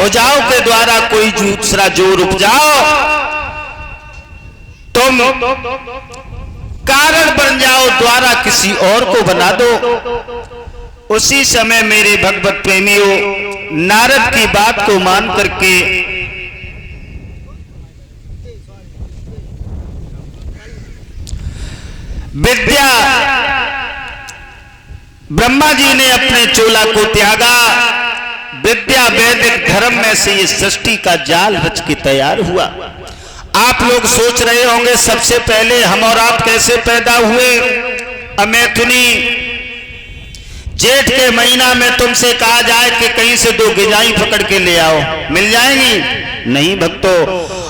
भुजाओं के द्वारा कोई दूसरा जोर उपजाओ, तुम कारण बन जाओ, द्वारा किसी और को बना दो। उसी समय मेरे भगवत प्रेमियों नारद की बात को मान करके विद्या ब्रह्मा जी ने अपने चोला को त्यागा। विद्या वैदिक धर्म में से ये सृष्टि का जाल रच के तैयार हुआ। आप लोग सोच रहे होंगे सबसे पहले हम और आप कैसे पैदा हुए। अमैथुनी, जेठ के महीना में तुमसे कहा जाए कि कहीं से 2 गिजाई पकड़ के ले आओ, मिल जाएंगी? नहीं भक्तों।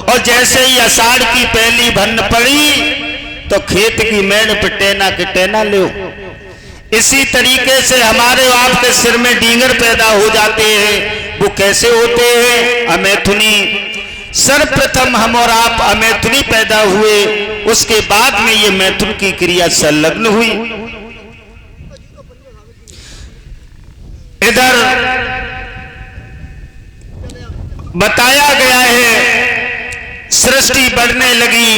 और जैसे ही आषाढ़ की पहली भन्न पड़ी तो खेत की मेड़ पे टेना के टेना लो। इसी तरीके से हमारे आपके सिर में डींगर पैदा हो जाते हैं। वो कैसे होते हैं? अमैथुनी। सर्वप्रथम हम और आप अमैथुनी पैदा हुए, उसके बाद में ये मैथुन की क्रिया संलग्न हुई। इधर बताया गया है सृष्टि बढ़ने लगी,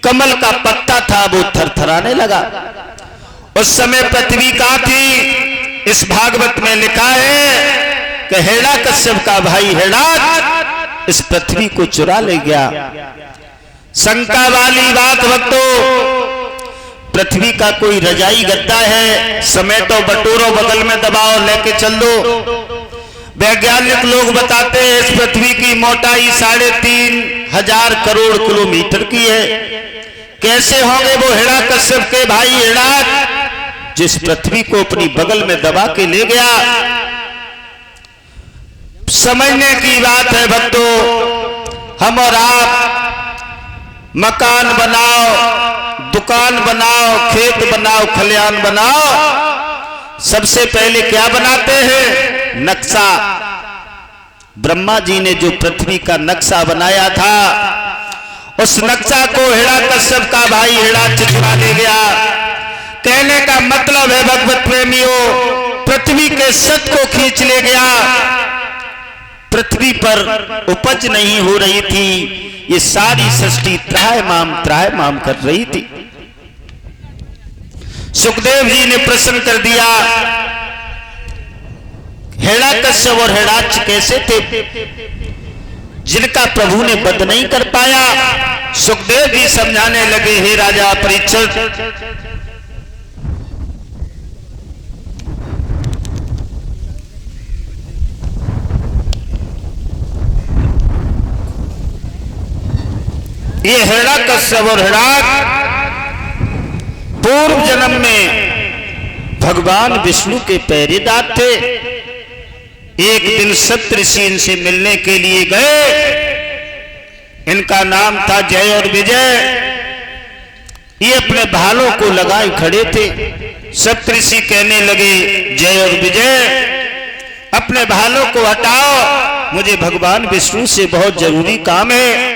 कमल का पत्ता था वो थरथराने लगा। उस समय पृथ्वी कहां थी? इस भागवत में लिखा है कि हिरण्यकश्यप का भाई हिरण्यक इस पृथ्वी को चुरा ले गया। शंका वाली बात भक्तों, पृथ्वी का कोई रजाई गद्दा है, समेटो बटोरो बगल में दबाओ लेके चल दो। वैज्ञानिक लोग बताते हैं इस पृथ्वी की मोटाई 3,500 करोड़ किलोमीटर की है। कैसे होंगे वो हिरण्यकश्यप के भाई हिरण्यक जिस पृथ्वी को अपनी बगल में दबा के ले गया? समझने की बात है भक्तों, हम और आप मकान बनाओ, दुकान बनाओ, खेत बनाओ, खलियान बनाओ, सबसे पहले क्या बनाते हैं? नक्शा। ब्रह्मा जी ने जो पृथ्वी का नक्शा बनाया था, उस नक्शा को हिरण्यकश्यप का भाई हिरण्यक चुरा ले गया। कहने का मतलब है भगवत प्रेमियों, पृथ्वी के सत को खींच ले गया। पृथ्वी पर उपज नहीं हो रही थी, ये सारी सृष्टि त्राहिमाम कर रही थी। सुखदेव जी ने प्रश्न कर दिया, हिरण्यकश्यप और हिरण्याक्ष कैसे थे जिनका प्रभु ने वध नहीं कर पाया? सुखदेव जी समझाने लगे, हे राजा परीक्षित, ये हिरण्यकश्यप और हिरण्याक्ष पूर्व जन्म में भगवान विष्णु के पहरेदार थे। एक दिन सप्तऋषि इनसे मिलने के लिए गए। इनका नाम था जय और विजय। ये अपने भालों को लगाए खड़े थे। सप्तऋषि कहने लगे, जय और विजय अपने भालों को हटाओ, मुझे भगवान विष्णु से बहुत जरूरी काम है।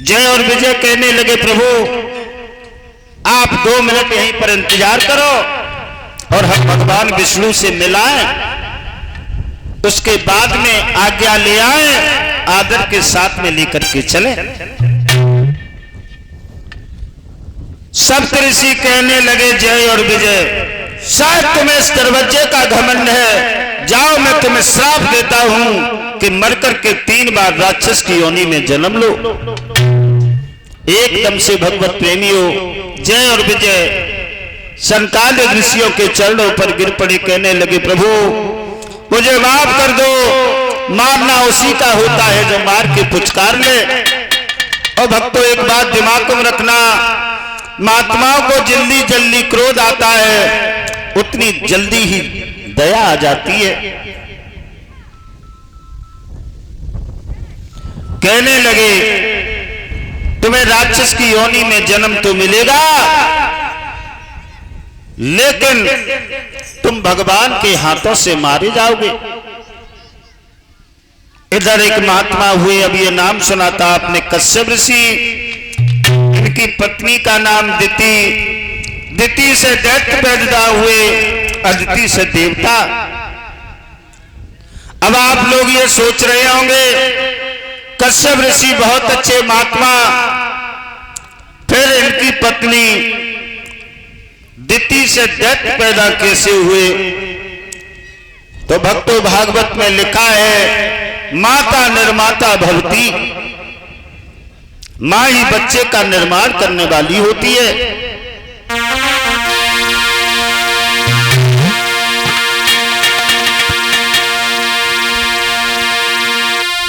जय और विजय कहने लगे, प्रभु आप 2 मिनट यहीं पर इंतजार करो और हम भगवान विष्णु से मिलाएं, उसके बाद में आज्ञा ले आए, आदर के साथ में लेकर के चले। सप्तऋषि कहने लगे, जय और विजय शायद तुम्हें इस दरवाजे का घमंड है, जाओ मैं तुम्हें श्राप देता हूं कि मरकर के 3 बार राक्षस की योनि में जन्म लो। एकदम से भगवत प्रेमियों जय और विजय संकालिक ऋषियों के चरणों पर गिर पड़े, कहने लगे, प्रभु मुझे माफ कर दो, मारना उसी का होता है जो मार के पुचकार ले। और भक्तों एक बात दिमाग में रखना, महात्माओं को जल्दी जल्दी क्रोध आता है, उतनी जल्दी ही दया आ जाती है। कहने लगे, तुम्हें राक्षस की योनि में जन्म तो मिलेगा, लेकिन तुम भगवान के हाथों से मारे जाओगे। इधर एक महात्मा हुए, अब ये नाम सुना था आपने, कश्यप ऋषि। इनकी पत्नी का नाम दिति, दिति से दैत्य पैदा हुए, अदिति से देवता। अब आप लोग ये सोच रहे होंगे कश्यप ऋषि बहुत अच्छे महात्मा, फिर इनकी पत्नी दिति से दैत्य पैदा कैसे हुए? तो भक्तों भागवत में लिखा है माता निर्माता भवती, मां ही बच्चे का निर्माण करने वाली होती है।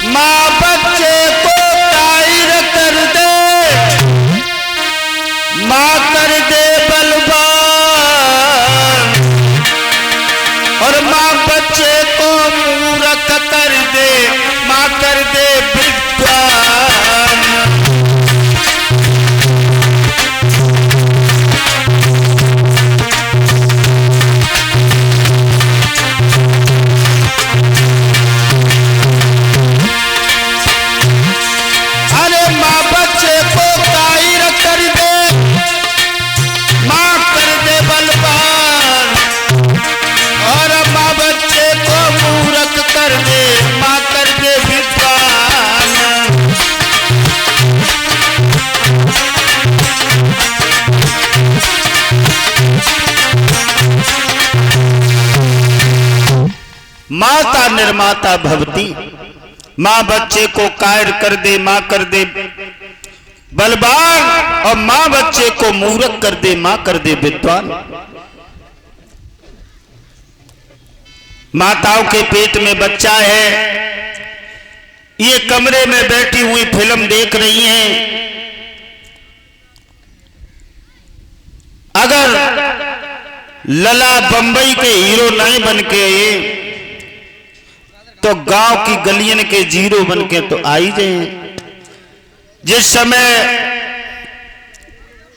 मां बच्चे को कायर कर दे, मां कर दे बलवान, और मां बच्चे को मूर्ख कर दे, मां कर दे विद्वान। अरे मां बच्चे को कायर कर दे, मां कर दे बलवान, और मां बच्चे को मूर्ख कर दे, मां कर दे विद्वान। माता निर्माता भवती, मां बच्चे को कायर कर दे, मां कर दे बलवान, और मां बच्चे को मूर्ख कर दे, मां कर दे विद्वान। माताओं के पेट में बच्चा है, ये कमरे में बैठी हुई फिल्म देख रही हैं। अगर लला बंबई के हीरो नहीं बन के तो गांव की गलियन के जीरो बन के तो आ ही जाए। जिस समय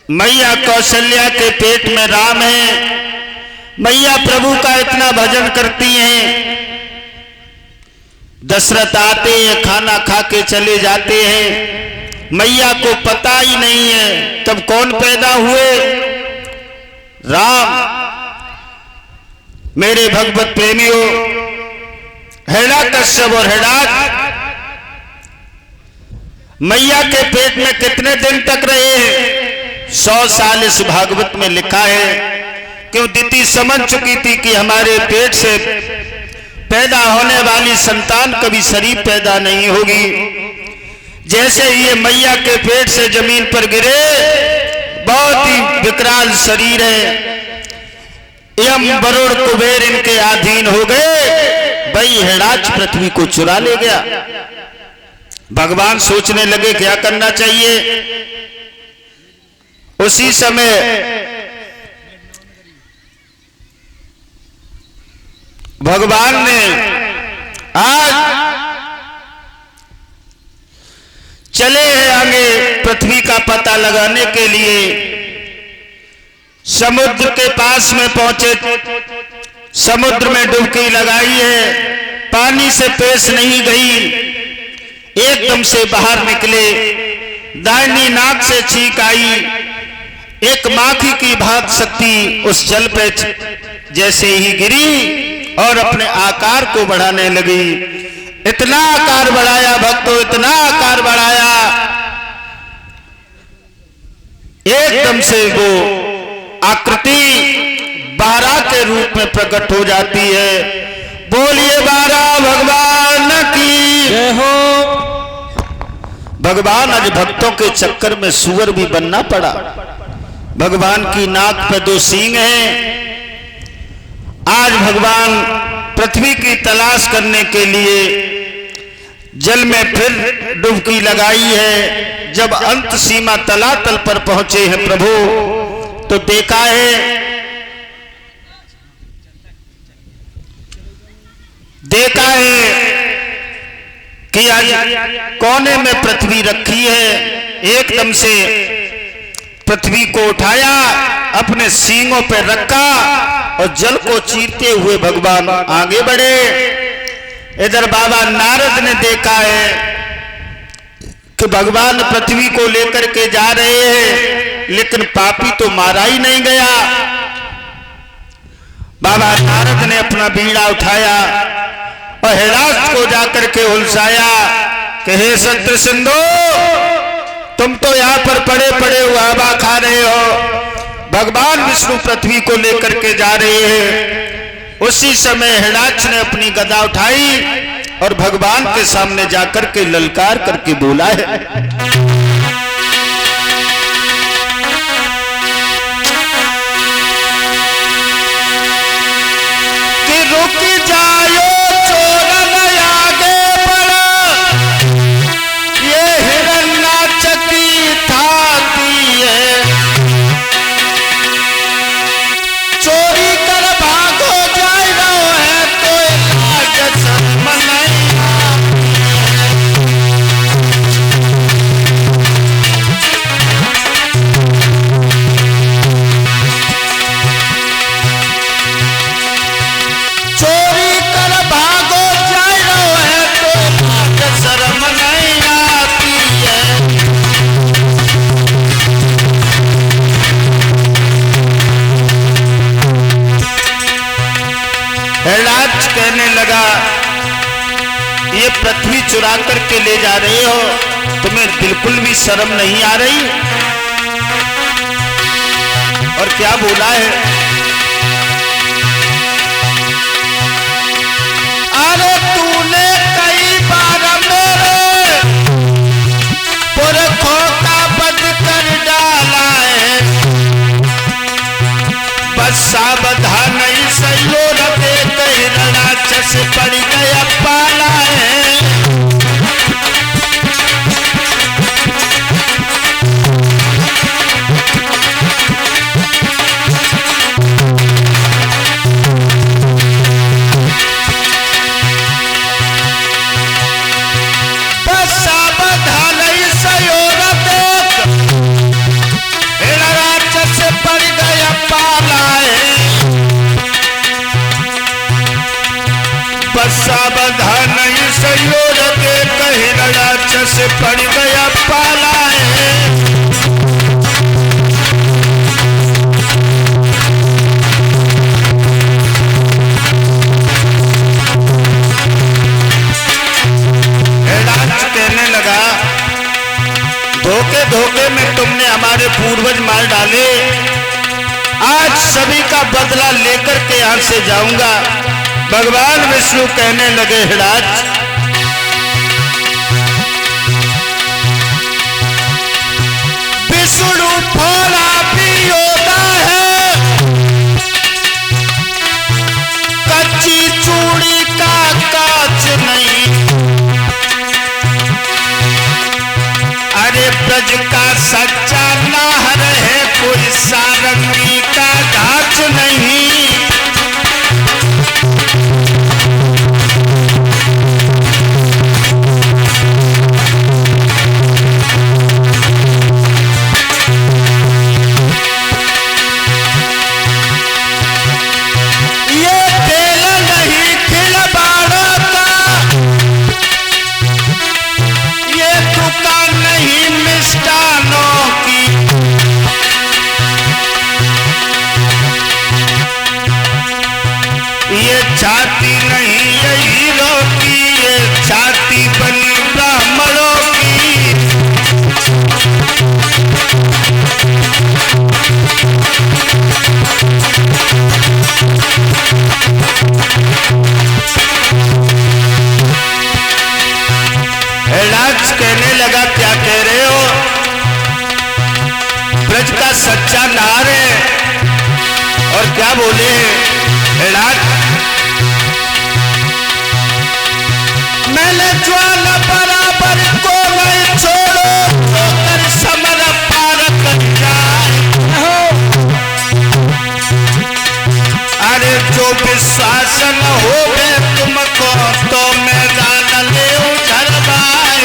मैया कौशल्या के पेट में राम है, मैया प्रभु का इतना भजन करती हैं, दशरथ आते हैं, खाना खा के चले जाते हैं, मैया को पता ही नहीं है तब कौन पैदा हुए? राम। मेरे भगवत प्रेमियों, हिरण्यकश्यप और हिरण्यक मैया के पेट में कितने दिन तक रहे हैं? 100 साल इस भागवत में लिखा है। क्यों? दिति समझ चुकी थी कि हमारे पेट से पैदा होने वाली संतान कभी शरीफ पैदा नहीं होगी। जैसे ये मैया के पेट से जमीन पर गिरे, बहुत ही विकराल शरीर है, यम वरुण कुबेर इनके अधीन हो गए, भाई हिरणाक्ष पृथ्वी को चुरा ले गया। भगवान सोचने लगे क्या करना चाहिए। उसी समय भगवान ने आज चले हैं आगे पृथ्वी का पता लगाने के लिए। समुद्र के पास में पहुंचे, समुद्र में डुबकी लगाई है, पानी से पेश नहीं गई, एकदम से बाहर निकले, दाहिनी नाक से छींक आई, एक माखी की भांत शक्ति उस जल पे जैसे ही गिरी और अपने आकार को बढ़ाने लगी। इतना आकार बढ़ाया भक्तों, इतना आकार बढ़ाया, एकदम से वो आकृति बारह के रूप में प्रकट हो जाती है। बोलिए बारह भगवान की जय हो। भगवान आज भक्तों के चक्कर में सुअर भी बनना पड़ा। भगवान की नाक पे 2 सींग हैं। आज भगवान पृथ्वी की तलाश करने के लिए जल में फिर डुबकी लगाई है। जब अंत सीमा तलातल पर पहुंचे हैं प्रभु, तो देखा है कि आज कोने में पृथ्वी रखी है। एकदम से पृथ्वी को उठाया, अपने सींगों पर रखा और जल को चीरते हुए भगवान आगे बढ़े। इधर बाबा नारद ने देखा है कि भगवान पृथ्वी को लेकर के जा रहे हैं, लेकिन पापी तो मारा ही नहीं गया। बाबा नारद ने अपना बीड़ा उठाया और हिरण्याक्ष को जा करके उलझाया कि हे सत्र सिंधु, तुम तो यहाँ पर पड़े पड़े हवा खा रहे हो, भगवान विष्णु पृथ्वी को लेकर के जा रहे हैं। उसी समय हिरणाक्ष ने अपनी गदा उठाई और भगवान के सामने जाकर के ललकार करके बोला है कि रुक जाओ चोरन आगे बढ़ा, ये हिरण्याक्ष की थाती है, चोरी कर भागो जाए रहो है तो इलाज शर्म नहीं। चोरी कर भागो जाए रहो है तो इलाज शर्म नहीं आती है। हिरण्याक्ष कहने लगा, ये पृथ्वी चुरा करके ले जा रहे हो, तुम्हें बिल्कुल भी शर्म नहीं आ रही? और क्या बोला है, अरे तूने कई बार मेरे पुरखों का वध कर डाला है, बस सावधान नहीं सही रखे, हिरण्याक्ष से पड़ गया पाला है। बस सावधान नहीं सही रखे, हिरण्याक्ष से पड़ गया पाला है। बस सावधान नहीं सहयोग के हिरण्याक्ष से पड़ गया पाला है। हिरण्याक्ष कहने लगा, धोखे धोखे में तुमने हमारे पूर्वज मार डाले, आज सभी का बदला लेकर के यहां से जाऊंगा। भगवान विष्णु कहने लगे, हिरण्याक्ष विष्णु भोला भी होता है, कच्ची चूड़ी का कांच नहीं। अरे ब्रज का सच्चा नाहर है, कोई सारंगी का ढांच नहीं। छाती नहीं ये हीरो की, ये छाती बनी ब्राह्मणों की। हिरण्याक्ष कहने लगा, क्या कह रहे हो? ब्रज का सच्चा नार है। और क्या बोले हिरण्याक्ष, मैंने ज्वाला बराबर को नहीं छोड़ो, होकर समर पार कर जाए। अरे जो विश्वास न होवे तुमको तो मैदान ले उझलवाए।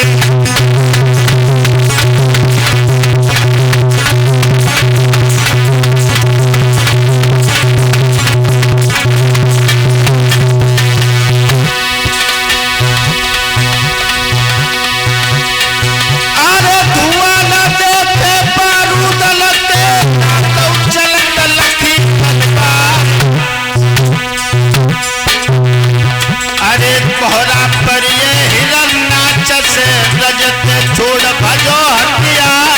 अरे कोहरा पर ये से रजत छोड़ भजो हथियार